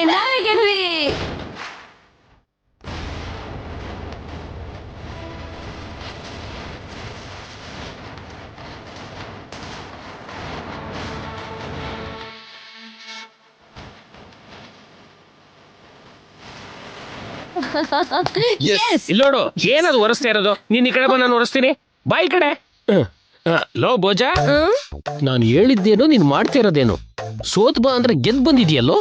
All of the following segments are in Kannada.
ನಾವೇ ಗೆದ್ವಿ. ಇಲ್ಲೋಡು, ಏನದು ಒರೆಸ್ತಾ ಇರೋದು? ನೀನ್ ಈ ಕಡೆ ಬಂದು ನಾನು ಒರೆಸ್ತೀನಿ, ಬಾ ಈ ಕಡೆ. ಲೋ ಬೋಜಾ, ನಾನು ಹೇಳಿದ್ದೇನು, ನೀನ್ ಮಾಡ್ತಾ ಇರೋದೇನು? ಸೋತ್ ಬಾ ಅಂದ್ರೆ ಗೆದ್ ಬಂದಿದ್ಯಲ್ಲೋ.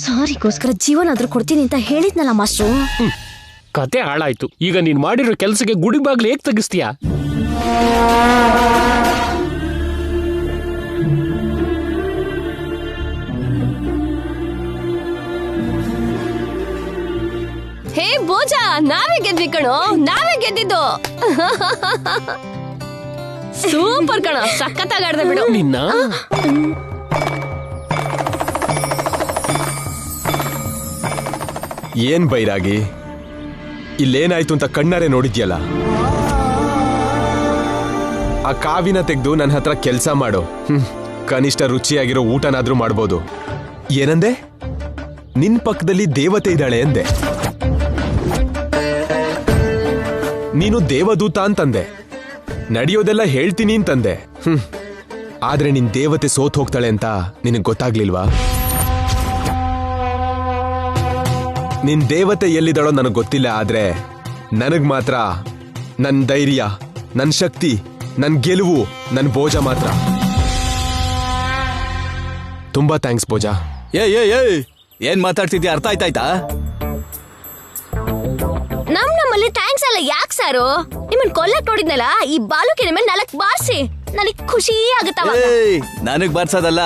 ಸಾರಿಗೋಸ್ಕರ ಜೀವನಾದ್ರೂ ಕೊಡ್ತೀನಿ ಅಂತ ಹೇಳಿದ್ನಲ್ಲ ಮಾಸ್ಟ್ರು. ಕತೆ ಹಾಳಾಯ್ತು. ಈಗ ನೀನ್ ಮಾಡಿರೋ ಕೆಲ್ಸಕ್ಕೆ ಗುಡಿ ಬಾಗ್ಲು ಹೇಗ್ ತೆಗಿಸ್ತೀಯಾ? ಹೇ ಬೋಜಾ, ನಾವೇ ಗೆದ್ವಿ ಕಣೋ, ನಾವೇ ಗೆದ್ದಿದ್ದು. ಸೂಪರ್ ಕಣೋ, ಸಖತ್ತಾಗಿ ಆಡ್ದೆ ಬಿಡು. ನಿನ್ನ ಏನ್ ಬೈರಾಗಿ, ಇಲ್ಲೇನಾಯ್ತು ಅಂತ ಕಣ್ಣಾರೆ ನೋಡಿದ್ಯಲ್ಲ. ಆ ಕಾವಿನ ತೆಗೆದು ನನ್ನ ಹತ್ರ ಕೆಲಸ ಮಾಡು. ಕನಿಷ್ಠ ರುಚಿಯಾಗಿರೋ ಊಟನಾದ್ರೂ ಮಾಡ್ಬೋದು. ಏನಂದೆ? ನಿನ್ ಪಕ್ಕದಲ್ಲಿ ದೇವತೆ ಇದ್ದಾಳೆ ಅಂದೆ. ನೀನು ದೇವದೂತ ಅಂತಂದೆ. ನಡೆಯೋದೆಲ್ಲ ಹೇಳ್ತೀನಿ ಅಂತಂದೆ. ಆದ್ರೆ ನಿನ್ ದೇವತೆ ಸೋತ್ ಹೋಗ್ತಾಳೆ ಅಂತ ನಿನಗ್ ಗೊತ್ತಾಗ್ಲಿಲ್ವಾ? ನಿನ್ ದೇವತೆ ಎಲ್ಲಿದ್ದಾಳೋ ನನಗ್ ಗೊತ್ತಿಲ್ಲ, ಆದ್ರೆ ನನಗ್ ಮಾತ್ರ ನನ್ ಧೈರ್ಯ, ನನ್ ಶಕ್ತಿ, ನನ್ ಗೆಲುವು, ನನ್ ಬೋಜ ಮಾತ್ರ. ತುಂಬಾ ಥ್ಯಾಂಕ್ಸ್ ಬೋಜಾ. ಏನ್ ಮಾತಾಡ್ತಿದ್ಯಾ? ಅರ್ಥ ಆಯ್ತಾಯ್ತಾ? ನಮ್ಮಲ್ಲಿ ಥ್ಯಾಂಕ್ಸ್ ಅಲ್ಲ ಯಾಕೆ ಸಾರು? ನಿಮ್ಮನ್ ಕೊಲ್ಲಕ್ ನೋಡಿದ್ನಲ್ಲ, ಈ ಬಾಲುಕಿನ ಮೇಲೆ 4 ಬಾರ್ಸಿ ನನಗ್ ಖುಷಿ ಆಗುತ್ತವ. ನನಗ್ ಬಾರ್ಸೋದಲ್ಲ,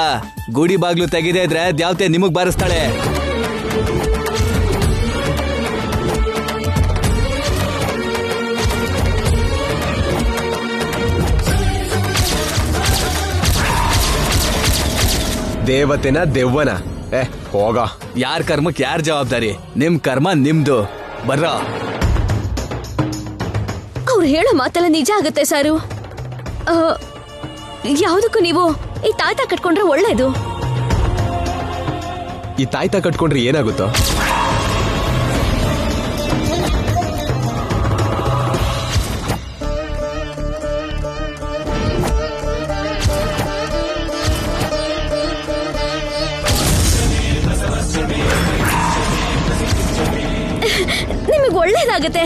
ಗುಡಿ ಬಾಗ್ಲು ತೆಗಿದೆ ಇದ್ರೆ ದ್ಯಾವತೆ ನಿಮಗ್ ಬಾರಿಸ್ತಾಳೆ. ದೇವತೆನ ದೆವ್ವನ? ಹೋಗ. ಯಾರ್ ಕರ್ಮಕ್ ಯಾರ್ ಜವಾಬ್ದಾರಿ? ನಿಮ್ ಕರ್ಮ ನಿಮ್ದು. ಬರ್ರ. ಅವ್ರು ಹೇಳೋ ಮಾತೆಲ್ಲ ನಿಜ ಆಗುತ್ತೆ ಸಾರು. ಯಾವ್ದಕ್ಕೂ ನೀವು ಈ ತಾಯ್ತ ಕಟ್ಕೊಂಡ್ರೆ ಒಳ್ಳೇದು. ಈ ತಾಯ್ತ ಕಟ್ಕೊಂಡ್ರೆ ಏನಾಗುತ್ತೋ? ನಿಮಗೆ ಒಳ್ಳೇದಾಗತ್ತೆ.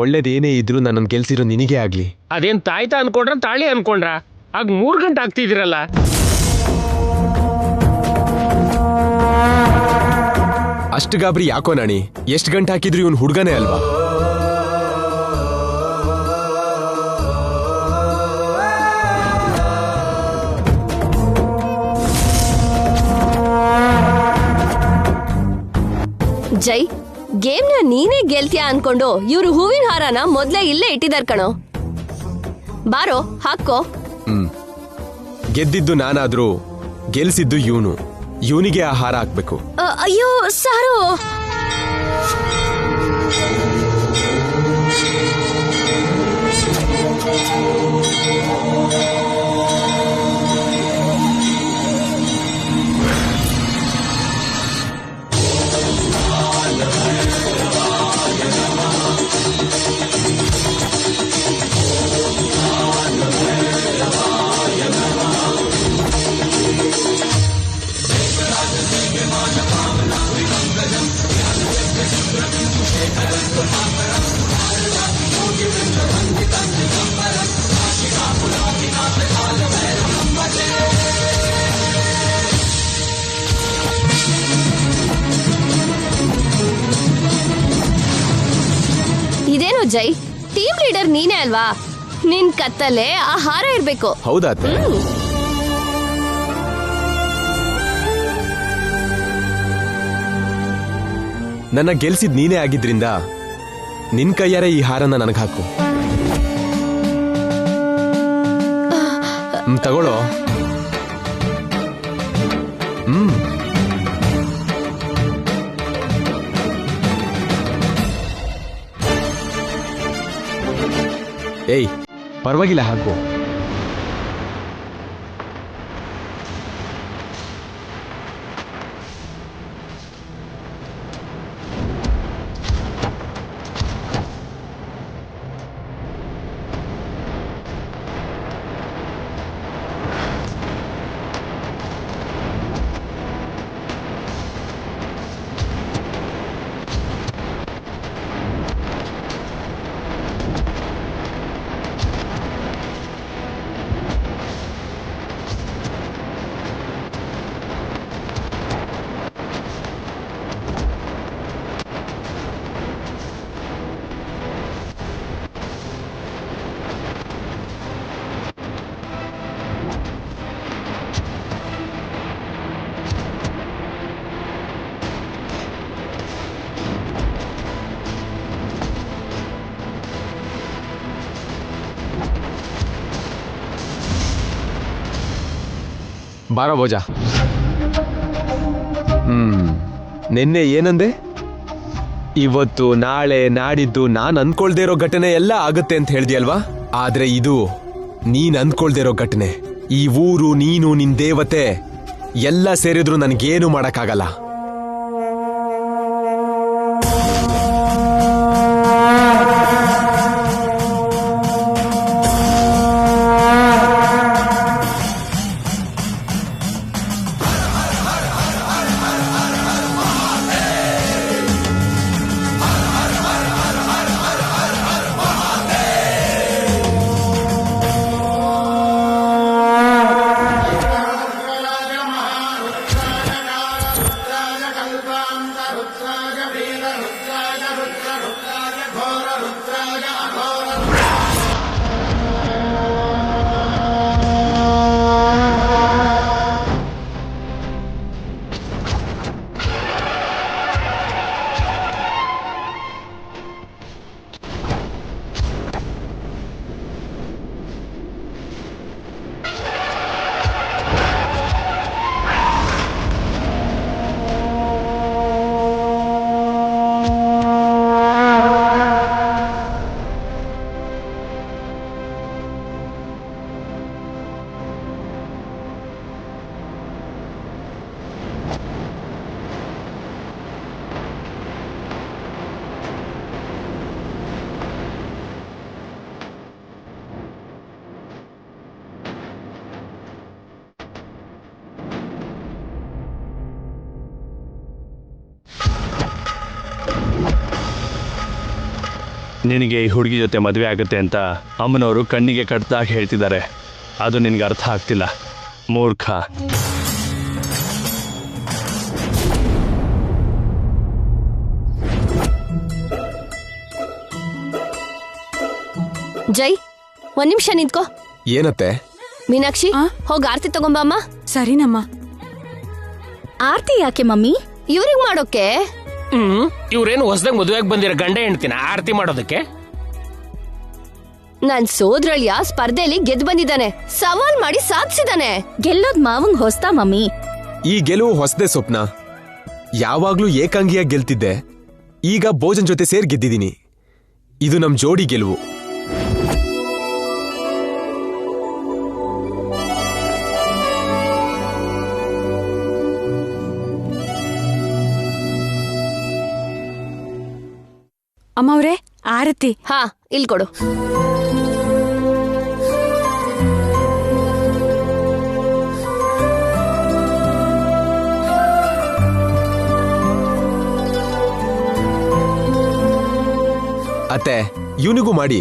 ಒಳ್ಳೇದೇನೇ ಇದ್ರು ನನ್ನ ಗೆಲ್ಸಿರೋ ನಿನಗೆ ಆಗ್ಲಿ. ಅದೇನ್ ತಾಯ್ತಾ ಅನ್ಕೊಂಡ್ರ ತಾಳಿ ಅನ್ಕೊಂಡ್ರ? ಆಗ 3 ಗಂಟೆ ಆಗ್ತಿದಿರಲ್ಲ. ಅಷ್ಟು ಗಾಬರಿ ಯಾಕೋ ನಾಣಿ? ಎಷ್ಟು ಗಂಟೆ ಹಾಕಿದ್ರು ಇವನ್ ಹುಡ್ಗನೇ ಅಲ್ವಾ? ಜೈ, ಗೇಮ್ನ ನೀನೇ ಗೆಲ್ತೀಯಾ ಅನ್ಕೊಂಡು ಇವ್ರು ಹೂವಿನ ಹಾರನ ಮೊದ್ಲೇ ಇಲ್ಲೇ ಇಟ್ಟಿದಾರ್ ಕಣೋ. ಬಾರೋ ಹಾಕೋ. ಗೆದ್ದಿದ್ದು ನಾನಾದ್ರೂ ಗೆಲ್ಸಿದ್ದು ಇವನಿಗೆ ಆ ಹಾರ ಹಾಕ್ಬೇಕು. ಅಯ್ಯೋ ಸಾರು, ಜೈ, ಟೀಮ್ ಲೀಡರ್ ನೀನೇ ಅಲ್ವಾ? ನಿನ್ ಕತ್ತಲ್ಲೇ ಆ ಹಾರ ಇರ್ಬೇಕು. ಹೌದಾ ಅತ್ತೆ? ನನ್ನ ಗೆಲ್ಸಿದ್ ನೀನೇ ಆಗಿದ್ರಿಂದ ನಿನ್ ಕೈಯಾರೆ ಈ ಹಾರನ ನನಗ್ ಹಾಕು. ತಗೊಳ್ಳೋ. ಏಯ್, ಪರವಾಗಿಲ್ಲ, ಹಾಕು. ಬಾರೋ ಭೋಜ. ನಿನ್ನೆ ಏನಂದೆ? ಇವತ್ತು ನಾಳೆ ನಾಡಿದ್ದು ನಾನ್ ಅನ್ಕೊಳ್ದೇ ಇರೋ ಘಟನೆ ಎಲ್ಲ ಆಗುತ್ತೆ ಅಂತ ಹೇಳ್ದಿಯಲ್ವಾ? ಆದ್ರೆ ಇದು ನೀನ್ ಅನ್ಕೊಳ್ದೇ ಇರೋ ಘಟನೆ. ಈ ಊರು, ನೀನು, ನಿನ್ ದೇವತೆ ಎಲ್ಲ ಸೇರಿದ್ರು ನನ್ಗೇನು ಮಾಡಕ್ಕಾಗಲ್ಲ. ನಿನಗೆ ಈ ಹುಡುಗಿ ಜೊತೆ ಮದುವೆ ಆಗುತ್ತೆ ಅಂತ ಅಮ್ಮನವರು ಕಣ್ಣಿಗೆ ಕಟ್ಟಾಗಿ ಹೇಳ್ತಿದ್ದಾರೆ. ಅದು ನಿನಗೆ ಅರ್ಥ ಆಗ್ತಿಲ್ಲ, ಮೂರ್ಖ. ಜೈ, ಒಂದ್ ನಿಮಿಷ ನಿಂತ್ಕೋ. ಏನತ್ತೆ? ಮೀನಾಕ್ಷಿ, ಹೋಗಿ ಆರ್ತಿ ತಗೊಂಬ ಅಮ್ಮ. ಸರಿನಮ್ಮ. ಆರ್ತಿ ಯಾಕೆ ಮಮ್ಮಿ? ಇವ್ರಿಗೆ ಮಾಡೋಕೆ. ಇವ್ರೇನು ಹೊಸದಾಗ ಮದುವೆಗೆ ಬಂದಿರೋ ಗಂಡ ಹೆಂಡ್ತಿನ ಆರತಿ ಮಾಡೋದಕ್ಕೆ? ನನ್ ಸೋದ್ರಳಿಯ ಸ್ಪರ್ಧೆಯಲ್ಲಿ ಗೆದ್ದು ಬಂದಿದ್ದಾನೆ, ಸವಾಲ್ ಮಾಡಿ ಸಾಧಿಸಿದಾನೆ. ಗೆಲ್ಲೋದ್ ಮಾವಂಗ್ ಹೊಸ್ತಾ ಮಮ್ಮಿ? ಈ ಗೆಲುವು ಹೊಸದೇ ಸ್ವಪ್ನ. ಯಾವಾಗ್ಲೂ ಏಕಾಂಗಿಯಾಗಿ ಗೆಲ್ತಿದ್ದೆ, ಈಗ ಭೋಜನ್ ಜೊತೆ ಸೇರ್ ಗೆದ್ದಿದ್ದೀನಿ. ಇದು ನಮ್ ಜೋಡಿ ಗೆಲುವು. ಅಮ್ಮವ್ರೆ, ಆರತಿ. ಹಾ, ಇಲ್ ಕೊಡು. ಅತ್ತೆ, ಇವನಿಗೂ ಮಾಡಿ.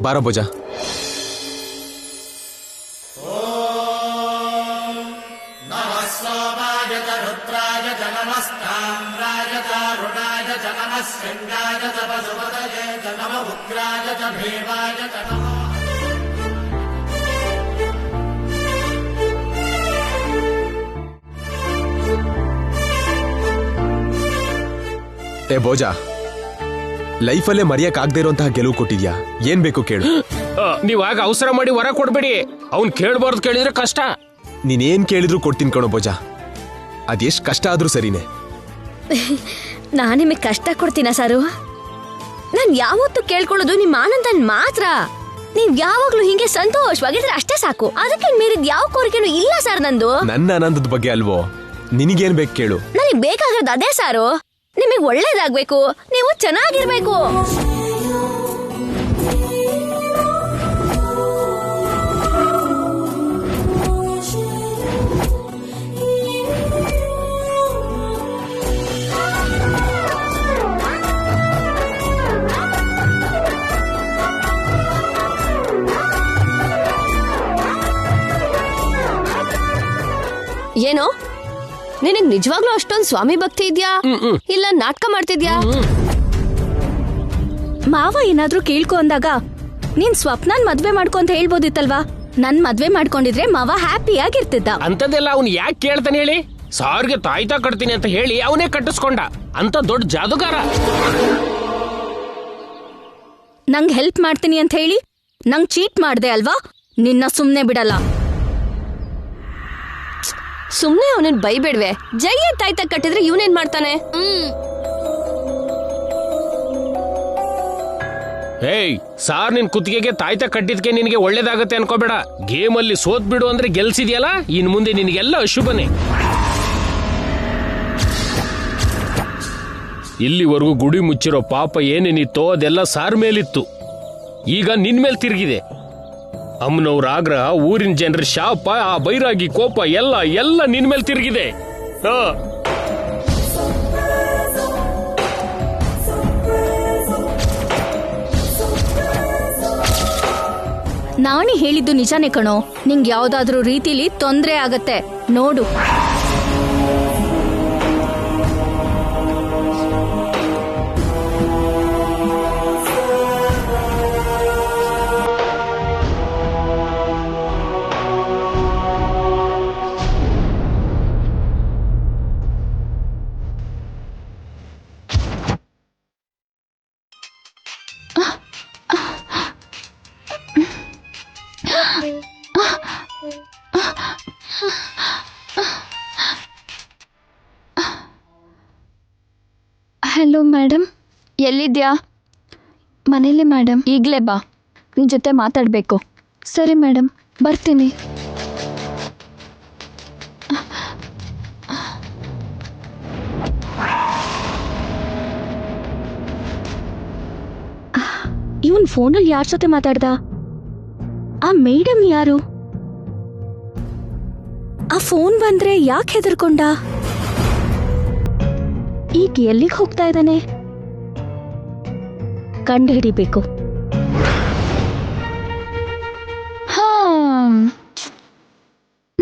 ಬಾರ ಭೋಜ. ಏ ಭೋಜ, ಲೈಫಲ್ಲೇ ಮರೆಯಕ್ ಆಗದೆ ಇರುವಂತಹ ಗೆಲುವು ಕೊಟ್ಟಿದ್ಯಾ. ಏನ್ ಬೇಕು ಕೇಳು. ನೀವ್ ಆಗ ಅವಸರ ಮಾಡಿ ವರ ಕೊಡ್ಬೇಡಿ. ಅವ್ನ್ ಕೇಳ್ಬಾರ್ದು, ಕೇಳಿದ್ರೆ ಕಷ್ಟ. ನೀನೇನ್ ಕೇಳಿದ್ರು ಕೊಡ್ತೀನಿ ಕಣೋ ಭೋಜ. ಅದೆಷ್ಟ್ ಕಷ್ಟ ಆದ್ರೂ ಸರಿನೇ. ನಾನ್ ನಿಮಗ್ ಕಷ್ಟ ಕೊಡ್ತೀನ ಸಾರು? ನಾನ್ ಯಾವತ್ತೂ ಕೇಳ್ಕೊಳ್ಳೋದು ನಿಮ್ಮ ಆನಂದನ್ ಮಾತ್ರ. ನೀವ್ ಯಾವಾಗ್ಲೂ ಹಿಂಗೆ ಸಂತೋಷವಾಗಿದ್ರೆ ಅಷ್ಟೇ ಸಾಕು. ಅದಕ್ಕೆ ಮೀರಿದ್ ಯಾವ ಕೋರಿಕೆನೂ ಇಲ್ಲ ಸರ್ ನಂದು. ನನ್ನ ಆನಂದದ ಬಗ್ಗೆ ಅಲ್ವೋ, ನಿನಗೇನ್ ಬೇಕು ಕೇಳು. ನನಗ್ ಬೇಕಾಗಿರೋದು ಅದೇ ಸಾರು. ನಿಮಗ್ ಒಳ್ಳೇದಾಗ್ಬೇಕು, ನೀವು ಚೆನ್ನಾಗಿರ್ಬೇಕು. ಏನೋ ನಿನಗ್ ನಿಜವಾಗ್ಲೂ ಅಷ್ಟೊಂದ್ ಸ್ವಾಮಿ ಭಕ್ತಿ ಇದ್ಯಾ, ಇಲ್ಲ ನಾಟಕ ಮಾಡ್ತಿದ್ಯಾ? ಮಾವ ಏನಾದ್ರೂ ಕೇಳ್ಕೊ ಅಂದಾಗ ನೀನ್ ಸ್ವಪ್ನನ್ ಮದ್ವೆ ಮಾಡ್ಕೊ ಅಂತ ಹೇಳ್ಬೋದಿತ್ತಲ್ವಾ. ನನ್ ಮದ್ವೆ ಮಾಡ್ಕೊಂಡಿದ್ರೆ ಮಾವ ಹ್ಯಾಪಿ ಆಗಿರ್ತಿದ್ದ. ಅಂತದೆಲ್ಲ ಅವ್ನು ಯಾಕೆ ಕೇಳ್ತಾನೆ ಹೇಳಿ? ಸಾರ್ಗೆ ತಾಯ್ತಾ ಕಟ್ತೀನಿ ಅಂತ ಹೇಳಿ ಅವನೇ ಕಟ್ಟಿಸ್ಕೊಂಡ. ಅಂತ ದೊಡ್ಡ ಜಾದುಗಾರ. ನಂಗ್ ಹೆಲ್ಪ್ ಮಾಡ್ತೀನಿ ಅಂತ ಹೇಳಿ ನಂಗ್ ಚೀಟ್ ಮಾಡ್ದೆ ಅಲ್ವಾ, ನಿನ್ನ ಸುಮ್ನೆ ಬಿಡಲ್ಲ. ಸುಮ್ನೆ ಅವನನ್ ಬೈಬೇಡ್ವೆ. ಜೈಯೇ ತಾಯ್ತ ಕಟ್ಟಿದ್ರೆ ಇವನೇನ್ ಮಾಡ್ತಾನೆ? ಏಯ್, ಸಾರ್ ನಿನ್ ಕುತ್ತಿಗೆಗೆ ತಾಯ್ತಾ ಕಟ್ಟಿದ್ಕೆ ನಿನಗೆ ಒಳ್ಳೇದಾಗತ್ತೆ ಅನ್ಕೋಬೇಡ. ಗೇಮ್ ಅಲ್ಲಿ ಸೋತ್ ಬಿಡು ಅಂದ್ರೆ ಗೆಲ್ಸಿದ್ಯಲ್ಲ, ಇನ್ ಮುಂದೆ ನಿನಗೆಲ್ಲ ಅಶುಭನೇ. ಇಲ್ಲಿವರೆಗೂ ಗುಡಿ ಮುಚ್ಚಿರೋ ಪಾಪ ಏನೇನಿತ್ತೋ ಅದೆಲ್ಲ ಸಾರ್ ಮೇಲಿತ್ತು. ಈಗ ನಿನ್ ಮೇಲ್ ತಿರುಗಿದೆ. ಅಮ್ಮನವ್ರ ಆಗ್ರಹ, ಊರಿನ ಜನರ ಶಾಪ, ಆ ಬೈರಾಗಿ ಕೋಪ ಎಲ್ಲ ನಿನ್ ಮೇಲೆ ತಿರುಗಿದೆ. ನಾಣಿ ಹೇಳಿದ್ದು ನಿಜಾನೇ ಕಣೋ. ನಿಂಗ್ ಯಾವ್ದಾದ್ರೂ ರೀತಿಲಿ ತೊಂದ್ರೆ ಆಗತ್ತೆ ನೋಡು. ಹಲೋ ಮೇಡಮ್, ಎಲ್ಲಿದ್ಯಾ? ಮನೇಲಿ ಮೇಡಮ್. ಈಗಲೇ ಬಾ, ನಿನ್ನ ಜೊತೆ ಮಾತಾಡಬೇಕು. ಸರಿ ಮೇಡಮ್, ಬರ್ತೀನಿ. ಇವನ್ ಫೋನಲ್ಲಿ ಯಾರ ಜೊತೆ ಮಾತಾಡ್ದ? ಆ ಮೇಡಮ್ ಯಾರು? ಆ ಫೋನ್ ಬಂದ್ರೆ ಯಾಕೆ ಹೆದರ್ಕೊಂಡ? ಈಗ ಎಲ್ಲಿಗೆ ಹೋಗ್ತಾ ಇದ್ದಾನೆ? ಕಂಡು ಹಿಡಿಬೇಕು.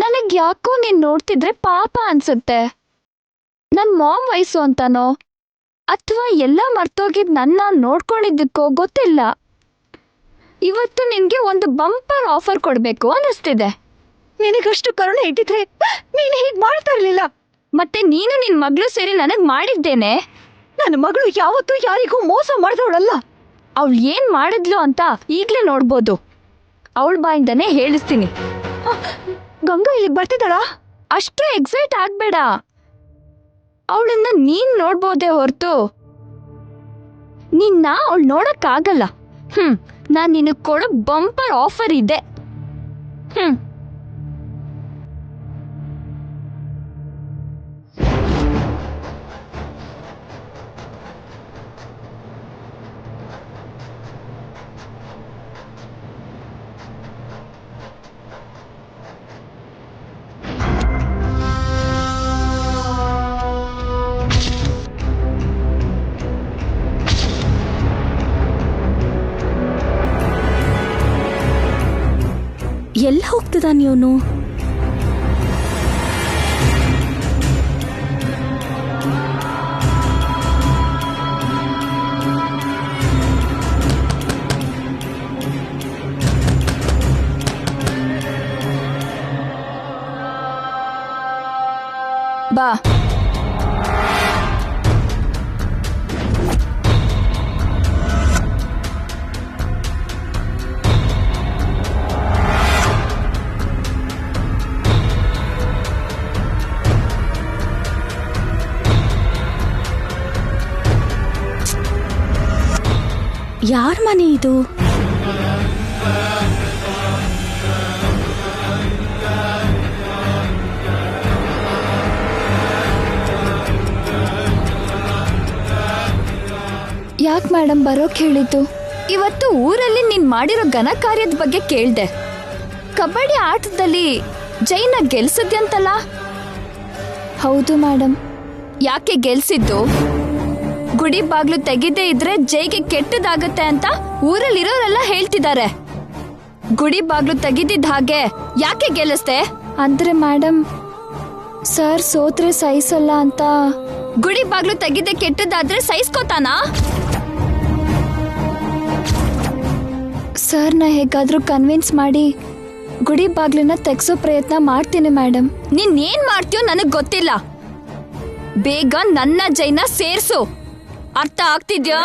ನನಗೆ ಯಾಕೋ ನೀನ್ ನೋಡ್ತಿದ್ರೆ ಪಾಪ ಅನ್ಸುತ್ತೆ. ನನ್ ಮಾಮ್ ವಯಸ್ಸು ಅಂತಾನೋ ಅಥವಾ ಎಲ್ಲ ಮರ್ತೋಗಿದ್ ನನ್ನ ನೋಡ್ಕೊಂಡಿದ್ದಕ್ಕೋ ಗೊತ್ತಿಲ್ಲ. ಇವತ್ತು ನಿನ್ಗೆ ಒಂದು ಬಂಪರ್ ಆಫರ್ ಕೊಡ್ಬೇಕು ಅನ್ನಿಸ್ತಿದೆ. ನಿನಗಷ್ಟು ಕರುಣೆ ಇಟ್ಟಿದ್ರೆ ನೀನು ಹೀಗೆ ಮಾಡ್ತಾ ಇರ್ಲಿಲ್ಲ. ಮತ್ತೆ ನೀನು ನಿನ್ ಮಗಳು ಸೇರಿ ನನಗ್ ಮಾಡಿದ್ದೇನೆ. ನನ್ನ ಮಗಳು ಯಾವತ್ತೂ ಯಾರಿಗೂ ಮೋಸ ಮಾಡಿದವಳಲ್ಲ. ಅವಳು ಏನ್ ಮಾಡಿದ್ಲು ಅಂತ ಈಗ್ಲೇ ನೋಡ್ಬೋದು. ಅವಳ ಬಾಯಿಂದನೇ ಹೇಳಿಸ್ತೀನಿ. ಗಂಗಾ ಇಲ್ಲಿಗೆ ಬರ್ತಿದ್ದಾಳ? ಅಷ್ಟು ಎಕ್ಸೈಟ್ ಆಗ್ಬೇಡ. ಅವಳನ್ನ ನೀನ್ ನೋಡ್ಬೋದೇ ಹೊರತು ನಿನ್ನ ಅವಳು ನೋಡಕ್ಕಾಗಲ್ಲ. ನಾನ್ ನಿನಗ್ ಕೊಡೋ ಬಂಪರ್ ಆಫರ್ ಇದೆ. ಎಲ್ಲಿ ಹೋಗ್ತಿದ್ದಾನೆ ಇವನು? ಬಾ. ಯಾರ ಮನೆ ಇದು? ಯಾಕೆ ಮೇಡಮ್ ಬರೋಕ್ ಹೇಳಿದ್ದು? ಇವತ್ತು ಊರಲ್ಲಿ ನೀನ್ ಮಾಡಿರೋ ಘನ ಕಾರ್ಯದ ಬಗ್ಗೆ ಕೇಳ್ದೆ. ಕಬಡ್ಡಿ ಆಟದಲ್ಲಿ ಜೈನ ಗೆಲ್ಸಿದ್ಯಂತಲ್ಲ? ಹೌದು ಮೇಡಮ್. ಯಾಕೆ ಗೆಲ್ಸಿದ್ದು? ಗುಡಿ ಬಾಗ್ಲು ತೆಗಿದೇ ಇದ್ರೆ ಜೈಗೆ ಕೆಟ್ಟದಾಗತ್ತೆ ಅಂತ ಊರಲ್ಲಿರೋರೆಲ್ಲ ಹೇಳ್ತಿದ್ದಾರೆ. ಗುಡಿ ಬಾಗ್ಲು ತೆಗಿದಿದ್ದ ಹಾಗೆ ಯಾಕೆ ಗೆಲ್ಲಿಸ್ದೆ? ಅಂದ್ರೆ ಮೇಡಮ್, ಸರ್ ಸೋತ್ರೆ ಸಹಿಸಲ್ಲ ಅಂತ. ಗುಡಿ ಬಾಗ್ಲು ತೆಗಿದೆ ಕೆಟ್ಟದಾದ್ರೆ ಸಹಿಸ್ಕೋತಾನಾ? ಸರ್ನ ಹೇಗಾದ್ರೂ ಕನ್ವಿನ್ಸ್ ಮಾಡಿ ಗುಡಿ ಬಾಗ್ಲನ್ನ ತೆಗ್ಸೋ ಪ್ರಯತ್ನ ಮಾಡ್ತೀನಿ ಮೇಡಮ್. ನೀನ್ ಏನ್ ಮಾಡ್ತೀಯೋ ನನಗ್ ಗೊತ್ತಿಲ್ಲ. ಬೇಗ ನನ್ನ ಜೈನ ಸೇರ್ಸು. ಅರ್ಥ ಆಗ್ತಿದ್ಯಾ?